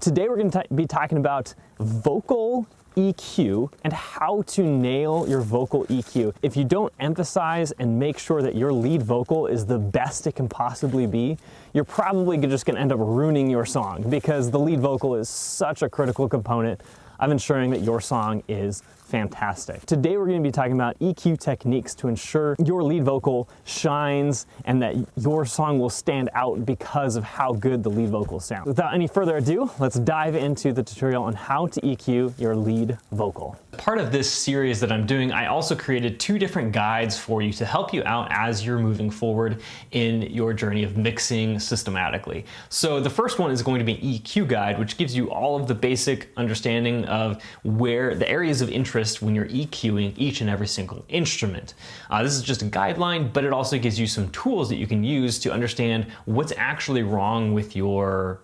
Today we're going to be talking about vocal EQ and how to nail your vocal EQ. If you don't emphasize and make sure that your lead vocal is the best it can possibly be, you're probably just going to end up ruining your song, because the lead vocal is such a critical component of ensuring that your song is fantastic. Today we're going to be talking about EQ techniques to ensure your lead vocal shines and that your song will stand out because of how good the lead vocal sounds. Without any further ado, let's dive into the tutorial on how to EQ your lead vocal. Part of this series that I'm doing, I also created 2 different guides for you to help you out as you're moving forward in your journey of mixing systematically. So the first one is going to be an EQ guide, which gives you all of the basic understanding of where the areas of interest when you're EQing each and every single instrument. This is just a guideline, but it also gives you some tools that you can use to understand what's actually wrong with your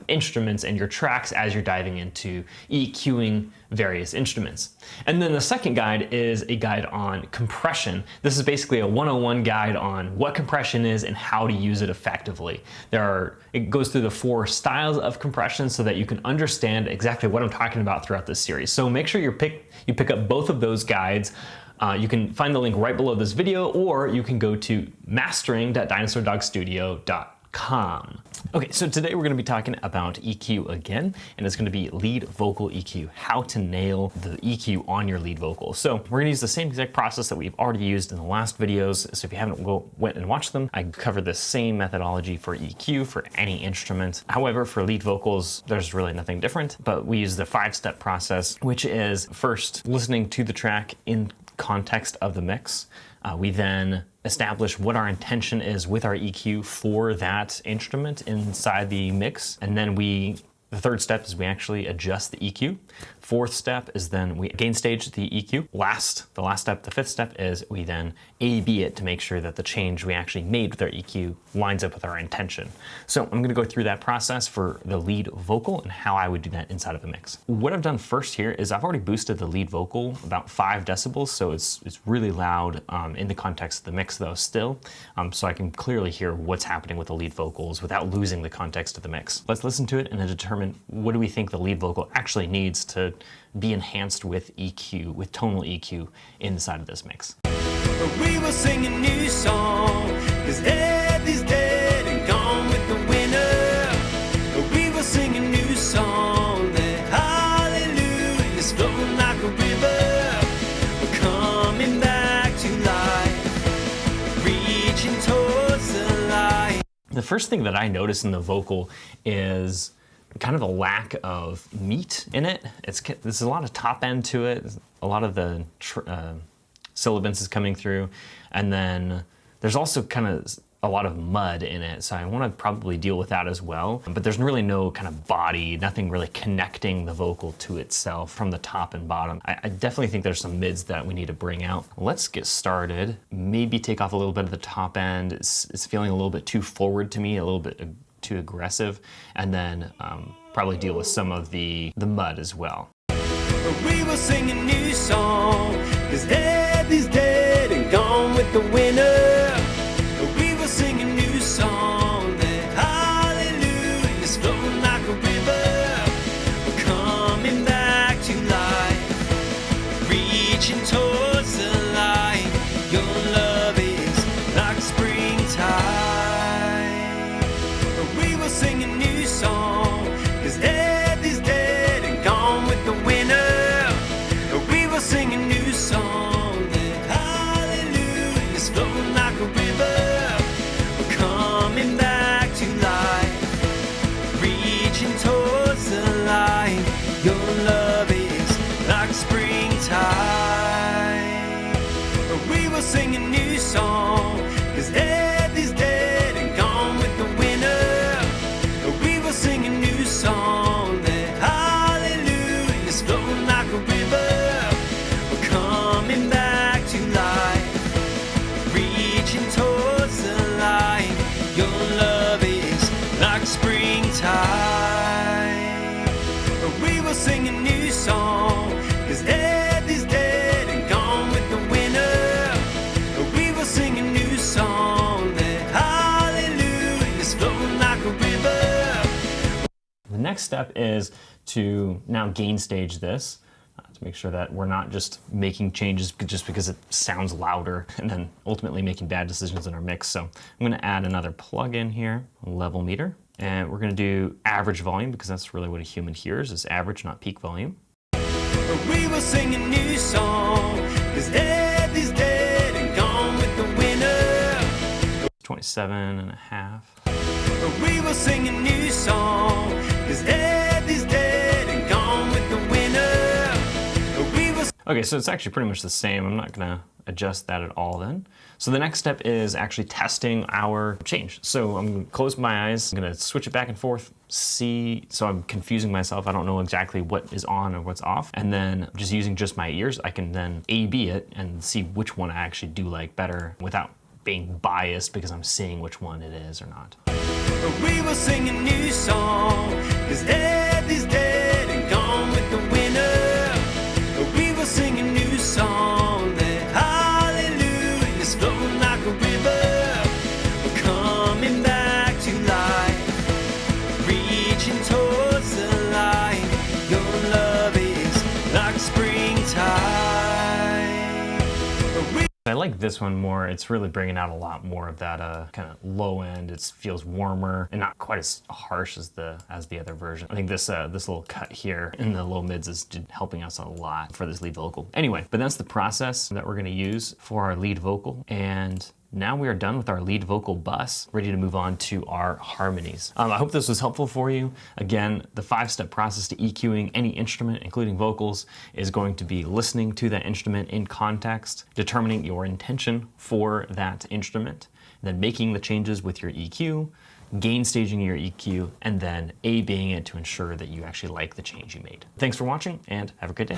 instruments and your tracks as you're diving into EQing various instruments. And then the second guide is a guide on compression. This is basically a 101 guide on what compression is and how to use it effectively. It goes through the 4 styles of compression so that you can understand exactly what I'm talking about throughout this series. So make sure you pick up both of those guides. You can find the link right below this video, or you can go to mastering.dinosaurdogstudio.com. Okay, so today we're going to be talking about EQ again, and it's going to be lead vocal EQ, how to nail the EQ on your lead vocal. So we're going to use the same exact process that we've already used in the last videos. So if you haven't went and watched them, I covered the same methodology for EQ for any instrument. However, for lead vocals, there's really nothing different, but we use the 5-step process, which is first listening to the track in context of the mix. We then establish what our intention is with our EQ for that instrument inside the mix. And then the 3rd step is we actually adjust the EQ. 4th step is then we gain stage the EQ. The last step, the 5th step, is we then A/B it to make sure that the change we actually made with our EQ lines up with our intention. So I'm gonna go through that process for the lead vocal and how I would do that inside of a mix. What I've done first here is I've already boosted the lead vocal about 5 decibels, so it's really loud in the context of the mix though still, so I can clearly hear what's happening with the lead vocals without losing the context of the mix. Let's listen to it and then determine what do we think the lead vocal actually needs to be enhanced with EQ, with tonal EQ inside of this mix. We will sing a new song, 'cause death is dead and gone with the winner. We will sing a new song, that hallelujah is flowing like a river. We're coming back to life, reaching towards the light. The first thing that I notice in the vocal is kind of a lack of meat in it. There's a lot of top end to it. A lot of the syllabants is coming through. And then there's also kind of a lot of mud in it. So I want to probably deal with that as well. But there's really no kind of body, nothing really connecting the vocal to itself from the top and bottom. I definitely think there's some mids that we need to bring out. Let's get started. Maybe take off a little bit of the top end. It's feeling a little bit too forward to me, a little bit too aggressive, and then probably deal with some of the mud as well. We will sing a new song, 'cause death is dead and gone with the winner. We will sing a new song, that hallelujah is flowing like a river. We're coming back to life, reaching towards the light. Your love is like springtime. We will sing a new song, 'cause death is dead and gone with the winner. We will sing a new song, that hallelujah is flowing like a river. We're coming next step is to now gain stage this to make sure that we're not just making changes just because it sounds louder and then ultimately making bad decisions in our mix. So I'm gonna add another plugin here, level meter, and we're gonna do average volume because that's really what a human hears, is average, not peak volume. We will sing a new song, 'cause death is dead and gone with the winner. 27.5. We will sing a new song, 'cause death is dead and gone with the winner. We will. Okay, so it's actually pretty much the same. I'm not gonna adjust that at all then. So the next step is actually testing our change. So I'm gonna close my eyes, I'm gonna switch it back and forth, see, so I'm confusing myself. I don't know exactly what is on or what's off. And then just using just my ears, I can then A/B it and see which one I actually do like better without being biased because I'm seeing which one it is or not. We will sing a new song, 'cause death is dead and gone with the winner. We will sing a new song that hallelujah is flowing like a river. We're coming back to life, reaching towards the light. Your love is like springtime. I like this one more. It's really bringing out a lot more of that kind of low end. It feels warmer and not quite as harsh as the other version. I think this little cut here in the low mids is helping us a lot for this lead vocal. Anyway, but that's the process that we're going to use for our lead vocal, and now we are done with our lead vocal bus, ready to move on to our harmonies. I hope this was helpful for you. Again, the 5-step process to EQing any instrument, including vocals, is going to be listening to that instrument in context, determining your intention for that instrument, then making the changes with your EQ, gain staging your EQ, and then A/Bing it to ensure that you actually like the change you made. Thanks for watching and have a good day.